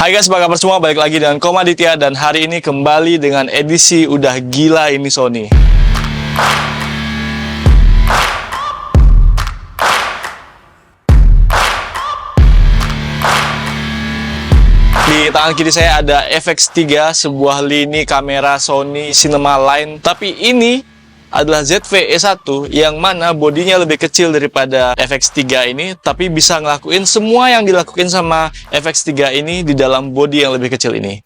Hai guys, apa kabar semua? Balik lagi dengan Komaditya dan hari ini kembali dengan edisi udah gila ini Sony. Di tangan kiri saya ada FX3, sebuah lini kamera Sony Cinema Line. Tapi ini adalah ZV-E1 yang mana bodinya lebih kecil daripada FX3 ini, tapi bisa ngelakuin semua yang dilakuin sama FX3 ini di dalam body yang lebih kecil ini.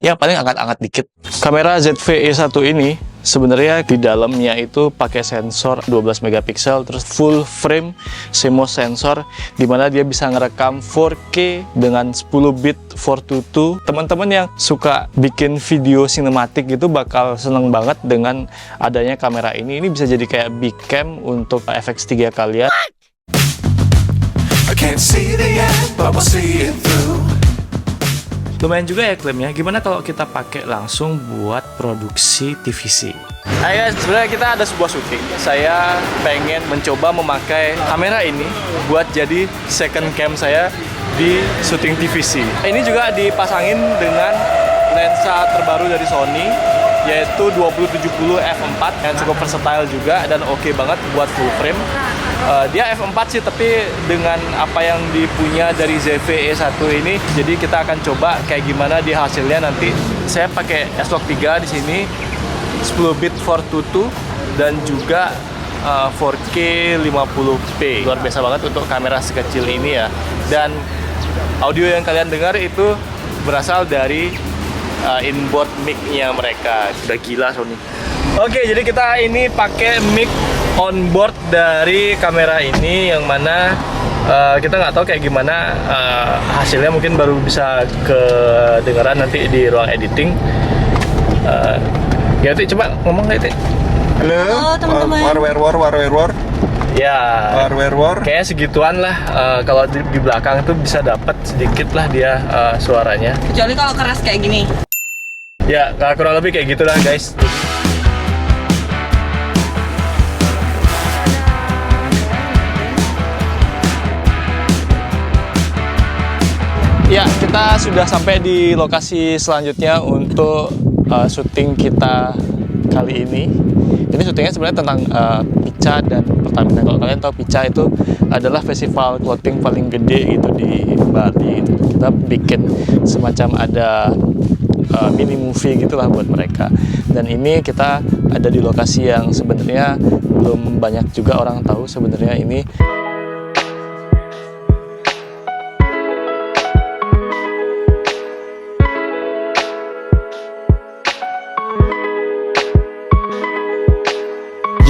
Ya paling angkat-angkat dikit. Kamera ZV-E1 ini sebenarnya di dalamnya itu pakai sensor 12 megapiksel, terus full frame CMOS sensor, dimana dia bisa ngerekam 4K dengan 10 bit 422. Teman-teman yang suka bikin video sinematik gitu bakal seneng banget dengan adanya kamera ini. Ini bisa jadi kayak big cam untuk FX3 kalian. I can't see the end, but we'll see it through. Lumayan juga ya klaimnya. Gimana kalau kita pakai langsung buat produksi TVC? Hai guys, sebenarnya kita ada sebuah syuting. Saya pengen mencoba memakai kamera ini buat jadi second cam saya di syuting TVC. Ini juga dipasangin dengan lensa terbaru dari Sony, yaitu 2070 f4 yang cukup versatile juga dan oke banget buat full frame. Dia f4 sih, tapi dengan apa yang dipunya dari ZV-E1 ini, jadi kita akan coba kayak gimana di hasilnya nanti. Saya pakai S-Log 3 di sini, 10 bit 422 dan juga 4K 50p. Luar biasa banget untuk kamera sekecil ini ya. Dan audio yang kalian dengar itu berasal dari inboard mic-nya mereka. Sudah gila Sony. Oke, jadi kita ini pakai mic onboard dari kamera ini, yang mana kita nggak tahu kayak gimana hasilnya, mungkin baru bisa kedengaran nanti di ruang editing. Ya Ti, coba ngomong nggak Ti? Halo teman-teman. War. Ya, War. kayak segituan lah. Kalau di belakang itu bisa dapat sedikit lah dia suaranya. Kecuali kalau keras kayak gini. Ya, kurang lebih kayak gitulah guys. Ya, kita sudah sampai di lokasi selanjutnya untuk syuting kita kali ini. Ini syutingnya sebenarnya tentang Pica dan Pertamina. Kalau kalian tahu, Pica itu adalah festival clothing paling gede gitu di Bali. Kita bikin semacam ada mini movie gitulah buat mereka. Dan ini kita ada di lokasi yang sebenarnya belum banyak juga orang tahu sebenarnya ini.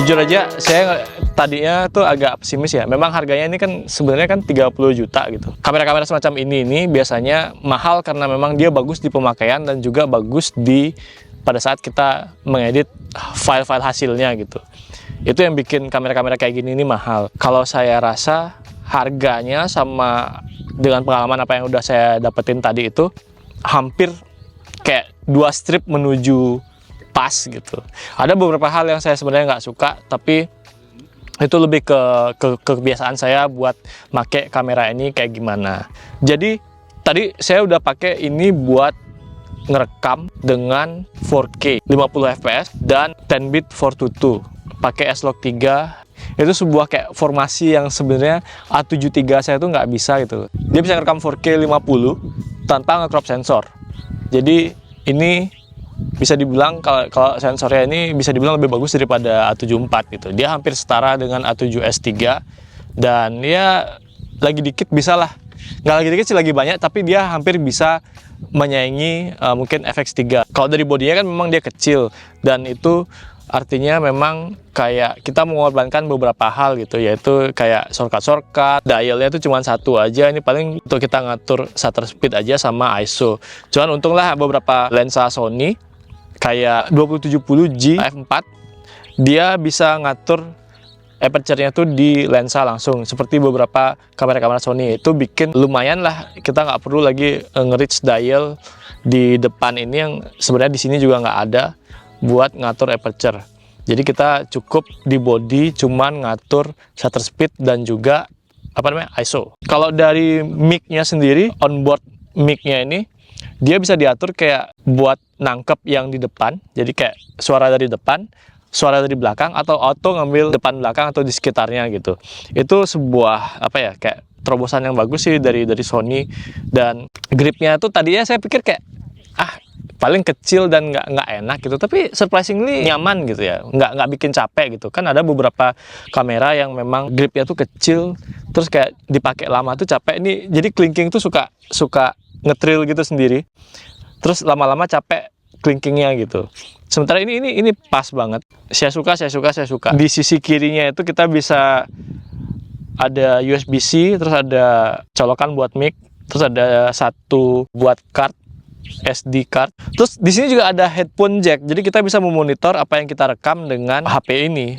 Jujur aja, saya tadinya tuh agak pesimis ya. Memang harganya ini kan sebenarnya kan 30 juta gitu. Kamera-kamera semacam ini biasanya mahal karena memang dia bagus di pemakaian dan juga bagus pada saat kita mengedit file-file hasilnya gitu. Itu yang bikin kamera-kamera kayak gini ini mahal. Kalau saya rasa harganya sama dengan pengalaman apa yang udah saya dapetin tadi itu hampir kayak 2 strip menuju pas gitu. Ada beberapa hal yang saya sebenarnya nggak suka, tapi itu lebih ke kebiasaan saya buat make kamera ini kayak gimana. Jadi tadi saya udah pakai ini buat ngerekam dengan 4K 50 fps dan 10 bit 422 pakai S-Log 3. Itu sebuah kayak formasi yang sebenarnya A73 saya tuh nggak bisa gitu. Dia bisa ngerekam 4K 50 tanpa nge-crop sensor. Jadi ini bisa dibilang kalau sensornya ini bisa dibilang lebih bagus daripada A74 gitu. Dia hampir setara dengan A7S3 dan ya lagi dikit bisa lah. Nggak lagi dikit sih, lagi banyak, tapi dia hampir bisa menyaingi mungkin FX3. Kalau dari bodinya kan memang dia kecil, dan itu artinya memang kayak kita mengorbankan beberapa hal gitu, yaitu kayak shortcut, dialnya itu cuma satu aja. Ini paling untuk kita ngatur shutter speed aja sama ISO. Cuman untunglah beberapa lensa Sony kayak 2070G f4 dia bisa ngatur aperture-nya tuh di lensa langsung, seperti beberapa kamera-kamera Sony. Itu bikin lumayan lah, kita nggak perlu lagi nge-reach dial di depan ini yang sebenarnya di sini juga nggak ada buat ngatur aperture. Jadi kita cukup di body cuman ngatur shutter speed dan juga ISO. Kalau dari mic-nya sendiri, onboard mic-nya ini dia bisa diatur kayak buat nangkep yang di depan, jadi kayak suara dari depan, suara dari belakang, atau auto ngambil depan belakang atau di sekitarnya gitu. Itu sebuah apa ya, kayak terobosan yang bagus sih dari Sony. Dan gripnya tuh tadinya saya pikir kayak paling kecil dan nggak enak gitu, tapi surprisingly nyaman gitu ya, nggak bikin capek gitu. Kan ada beberapa kamera yang memang gripnya tuh kecil, terus kayak dipakai lama tuh capek. Ini jadi clinking tuh suka ngetril gitu sendiri, terus lama-lama capek clinkingnya gitu. Sementara ini pas banget. Saya suka. Di sisi kirinya itu kita bisa ada USB-C, terus ada colokan buat mic, terus ada satu buat card SD card. Terus di sini juga ada headphone jack. Jadi kita bisa memonitor apa yang kita rekam dengan HP ini.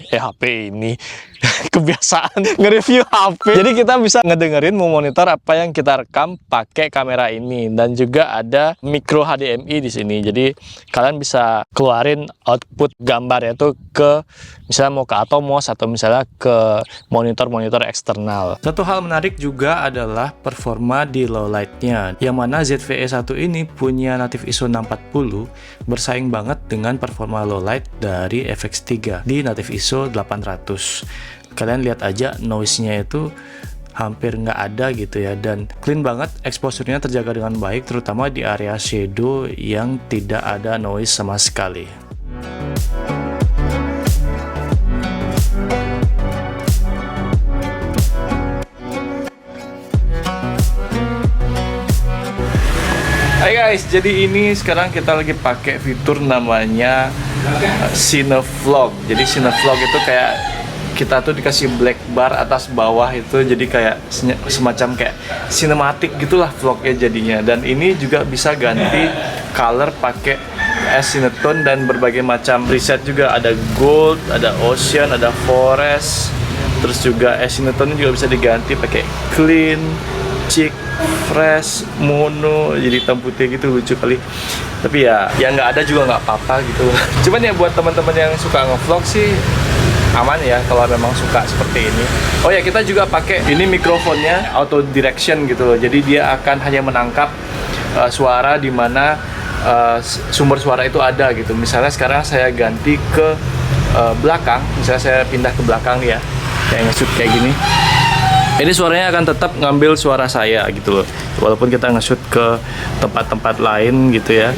Kebiasaan nge-review HP. Jadi kita bisa ngedengerin, memonitor apa yang kita rekam pakai kamera ini. Dan juga ada micro HDMI di sini. Jadi kalian bisa keluarin output gambarnya itu ke misalnya mau ke Atomos atau misalnya ke monitor-monitor eksternal. Satu hal menarik juga adalah performa di low light-nya, yang mana ZV-E1 ini punya native ISO 640 bersaing banget dengan performa low light dari FX3 di native ISO 800. Kalian lihat aja noise-nya itu hampir nggak ada gitu ya, dan clean banget, exposure-nya terjaga dengan baik, terutama di area shadow yang tidak ada noise sama sekali. Hai guys, jadi ini sekarang kita lagi pakai fitur namanya Cinevlog. Jadi Cinevlog itu kayak kita tuh dikasih black bar atas bawah itu, jadi kayak semacam kayak sinematik gitulah vlognya jadinya. Dan ini juga bisa ganti color pakai S-Cinetone dan berbagai macam preset juga, ada gold, ada ocean, ada forest. Terus juga S-Cinetone juga bisa diganti pakai clean, chic, fresh, mono, jadi hitam putih gitu, lucu kali. Tapi ya nggak ada juga nggak apa-apa gitu. Cuman ya buat teman-teman yang suka ngevlog sih aman ya kalau memang suka seperti ini. Oh ya, kita juga pakai ini mikrofonnya auto direction gitu loh. Jadi dia akan hanya menangkap suara di mana sumber suara itu ada gitu. Misalnya sekarang saya ganti ke belakang, misalnya saya pindah ke belakang ya, kayak nge-shoot kayak gini. Ini suaranya akan tetap ngambil suara saya gitu loh, walaupun kita nge-shoot ke tempat-tempat lain gitu ya,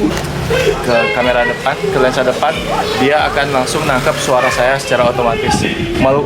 ke kamera depan, ke lensa depan, dia akan langsung nangkap suara saya secara otomatis.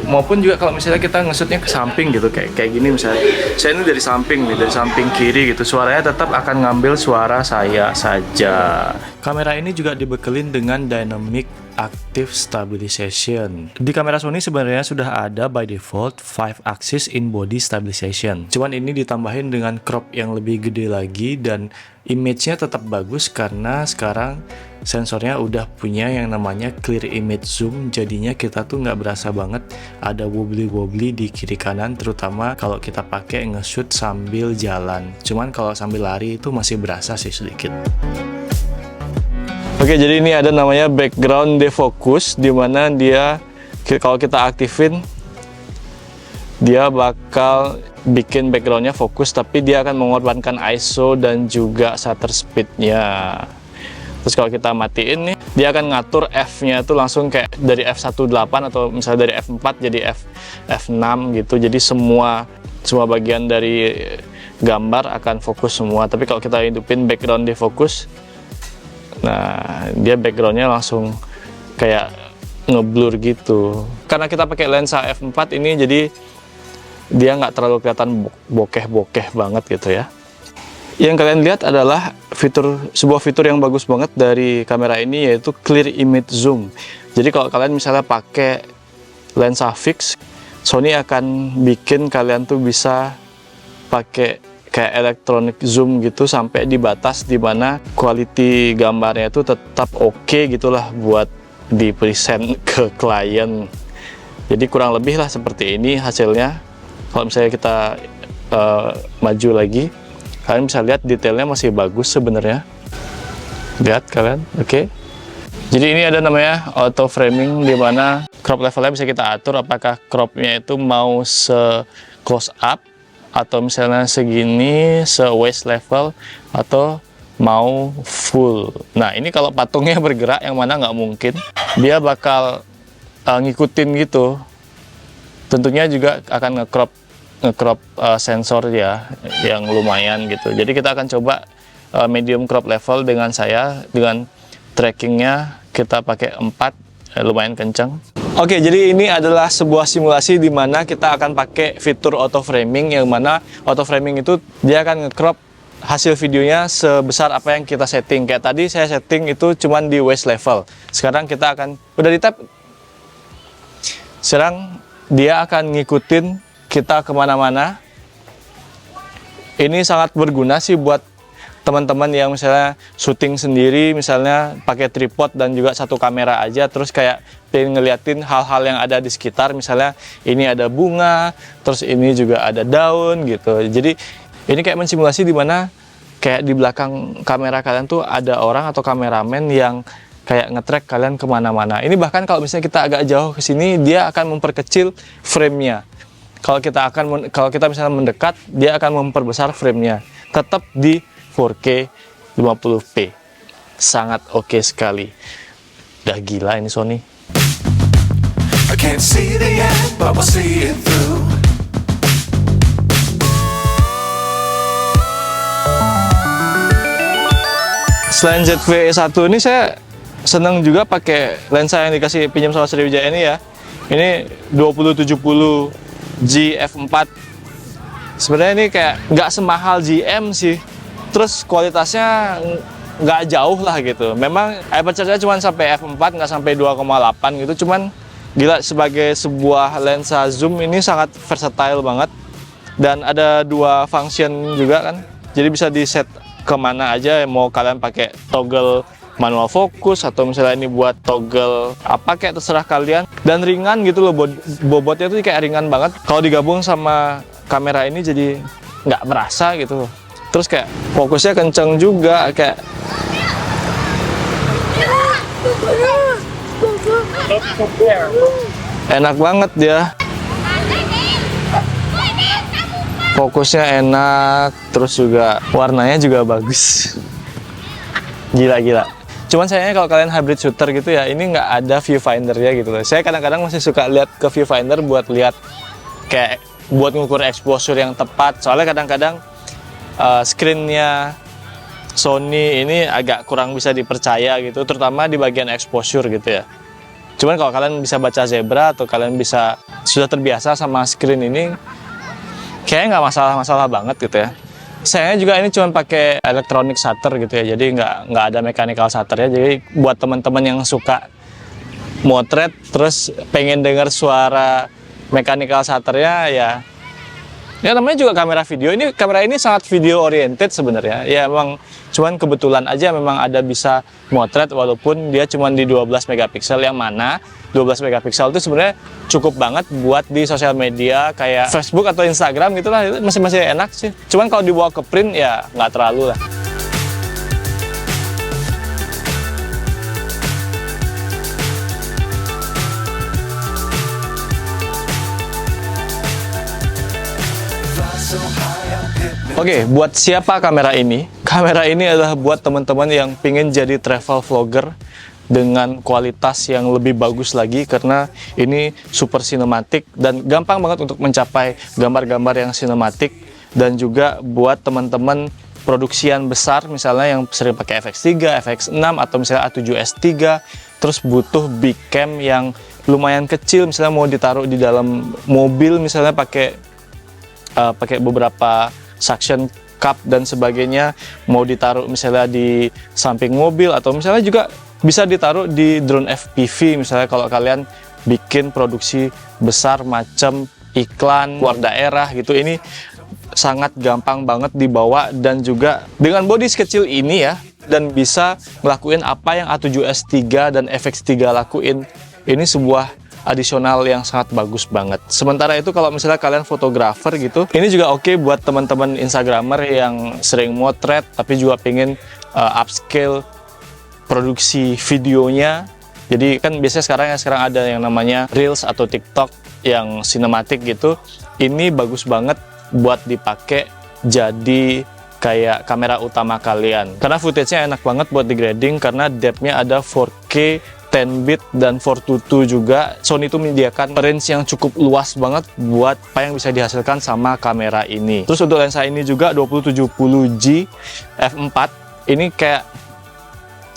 Maupun juga kalau misalnya kita nge-shootnya ke samping gitu, kayak gini misalnya, saya ini dari samping nih, dari samping kiri gitu, suaranya tetap akan ngambil suara saya saja. Kamera ini juga dibekelin dengan Dynamic Active Stabilization. Di kamera Sony sebenarnya sudah ada by default 5 axis in body stabilization. Cuman ini ditambahin dengan crop yang lebih gede lagi, dan image-nya tetap bagus karena sekarang sensornya udah punya yang namanya clear image zoom. Jadinya kita tuh nggak berasa banget ada wobbly di kiri kanan, terutama kalau kita pakai nge-shoot sambil jalan. Cuman kalau sambil lari itu masih berasa sih sedikit. Oke, jadi ini ada namanya background defocus, dimana dia kalau kita aktifin dia bakal bikin backgroundnya fokus, tapi dia akan mengorbankan ISO dan juga shutter speednya. Terus kalau kita matiin nih, dia akan ngatur F-nya itu langsung kayak dari F18 atau misalnya dari F4 jadi F6 gitu. Jadi semua bagian dari gambar akan fokus semua. Tapi kalau kita hidupin background defocus, nah dia backgroundnya langsung kayak ngeblur gitu. Karena kita pakai lensa F4 ini, jadi dia nggak terlalu kelihatan bokeh banget gitu ya. Yang kalian lihat adalah sebuah fitur yang bagus banget dari kamera ini, yaitu clear image zoom. Jadi kalau kalian misalnya pakai lensa fix, Sony akan bikin kalian tuh bisa pakai kayak electronic zoom gitu sampai di batas dimana quality gambarnya itu tetap oke gitulah buat di present ke klien. Jadi kurang lebih lah seperti ini hasilnya. Kalau misalnya kita maju lagi, kalian bisa lihat detailnya masih bagus sebenarnya. Lihat kalian, oke. Jadi ini ada namanya auto framing, dimana crop levelnya bisa kita atur apakah cropnya itu mau se close up atau misalnya segini, se-waist level, atau mau full. Nah, ini kalau patungnya bergerak, yang mana nggak mungkin. Dia bakal ngikutin gitu. Tentunya juga akan nge-crop sensor ya, yang lumayan gitu. Jadi kita akan coba medium crop level dengan saya, dengan trackingnya kita pakai 4, lumayan kencang. Oke, jadi ini adalah sebuah simulasi di mana kita akan pakai fitur auto framing, yang mana auto framing itu dia akan nge-crop hasil videonya sebesar apa yang kita setting. Kayak tadi saya setting itu cuman di waist level. Sekarang kita akan, udah di tap. Sekarang dia akan ngikutin kita kemana-mana. Ini sangat berguna sih buat teman-teman yang misalnya syuting sendiri, misalnya pakai tripod dan juga satu kamera aja, terus kayak pengen ngeliatin hal-hal yang ada di sekitar. Misalnya ini ada bunga, terus ini juga ada daun gitu. Jadi ini kayak mensimulasi di mana kayak di belakang kamera kalian tuh ada orang atau kameramen yang kayak nge-track kalian kemana-mana. Ini bahkan kalau misalnya kita agak jauh ke sini, dia akan memperkecil frame-nya. Kalau kita misalnya mendekat, dia akan memperbesar frame-nya. Tetap di 4K 50p. Sangat oke sekali. Udah gila ini Sony. I can't see the end, but we'll see it through. Selain ZV-E1 ini saya senang juga pakai lensa yang dikasih pinjam sama Sriwijaya ini ya. Ini 2070 G/f4. Sebenarnya ini kayak nggak semahal GM sih. Terus kualitasnya nggak jauh lah gitu. Memang aperture-nya cuma sampai f4, nggak sampai 2,8 gitu. Cuman gila, sebagai sebuah lensa zoom ini sangat versatile banget. Dan ada 2 function juga kan. Jadi bisa di set kemana aja, mau kalian pakai toggle manual fokus atau misalnya ini buat toggle apa kayak terserah kalian. Dan ringan gitu loh, bobotnya tuh kayak ringan banget. Kalau digabung sama kamera ini jadi nggak berasa gitu. Terus kayak fokusnya kenceng juga, kayak enak banget dia. Fokusnya enak, terus juga warnanya juga bagus. Gila. Cuman sayangnya kalau kalian hybrid shooter gitu ya, ini nggak ada viewfinder ya gitu loh. Saya kadang-kadang masih suka lihat ke viewfinder buat lihat kayak buat ngukur exposure yang tepat. Soalnya kadang-kadang screen-nya Sony ini agak kurang bisa dipercaya gitu, terutama di bagian exposure gitu ya. Cuman kalau kalian bisa baca zebra atau kalian sudah terbiasa sama screen ini, kayaknya nggak masalah banget gitu ya. Sayangnya juga ini cuma pakai electronic shutter gitu ya, jadi nggak ada mechanical shutter ya. Jadi buat teman-teman yang suka motret terus pengen dengar suara mechanical shutternya ya namanya juga kamera video. Kamera ini sangat video oriented sebenarnya. Ya memang cuman kebetulan aja memang ada bisa motret walaupun dia cuma di 12 megapiksel, yang mana 12 megapiksel itu sebenarnya cukup banget buat di sosial media kayak Facebook atau Instagram gitulah, itu masih enak sih. Cuman kalau dibawa ke print ya nggak terlalu lah. Oke, buat siapa kamera ini? Kamera ini adalah buat teman-teman yang pengen jadi travel vlogger dengan kualitas yang lebih bagus lagi, karena ini super sinematik dan gampang banget untuk mencapai gambar-gambar yang sinematik. Dan juga buat teman-teman produksian besar misalnya yang sering pakai FX3, FX6 atau misalnya A7S3, terus butuh big cam yang lumayan kecil, misalnya mau ditaruh di dalam mobil, misalnya pakai beberapa suction cup dan sebagainya, mau ditaruh misalnya di samping mobil atau misalnya juga bisa ditaruh di drone FPV misalnya kalau kalian bikin produksi besar macam iklan luar daerah gitu. Ini sangat gampang banget dibawa, dan juga dengan bodi sekecil ini ya, dan bisa ngelakuin apa yang A7S3 dan FX3 lakuin. Ini sebuah adisional yang sangat bagus banget. Sementara itu kalau misalnya kalian fotografer gitu, ini juga oke buat teman-teman Instagramer yang sering motret tapi juga pengen upscale produksi videonya. Jadi kan biasanya sekarang ada yang namanya Reels atau TikTok yang sinematik gitu. Ini bagus banget buat dipakai jadi kayak kamera utama kalian. Karena footage-nya enak banget buat di grading karena depth-nya ada 4K 10 bit dan 422 juga. Sony itu menyediakan range yang cukup luas banget buat apa yang bisa dihasilkan sama kamera ini. Terus untuk lensa ini juga 2070G f4. Ini kayak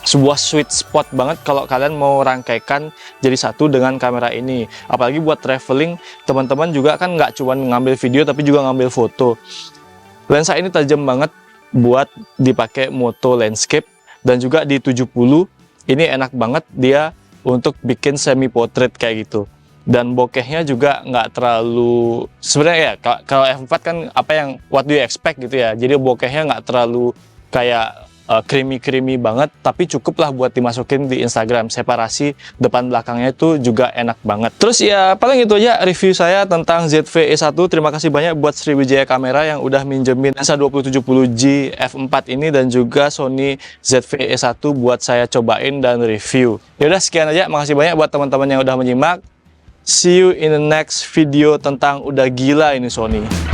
sebuah sweet spot banget kalau kalian mau rangkaikan jadi satu dengan kamera ini. Apalagi buat traveling, teman-teman juga kan nggak cuma ngambil video tapi juga ngambil foto. Lensa ini tajam banget buat dipakai moto landscape, dan juga di 70 ini enak banget dia untuk bikin semi portrait kayak gitu. Dan bokehnya juga nggak terlalu, sebenarnya ya kalau f4 kan apa yang what do you expect gitu ya. Jadi bokehnya nggak terlalu kayak creamy banget, tapi cukup lah buat dimasukin di Instagram. Separasi depan belakangnya itu juga enak banget. Terus ya paling itu aja review saya tentang ZV-E1. Terima kasih banyak buat Sriwijaya Kamera yang udah minjemin lensa 2070G f4 ini dan juga Sony ZV-E1 buat saya cobain dan review. Yaudah sekian aja, makasih banyak buat teman-teman yang udah menyimak. See you in the next video tentang udah gila ini Sony.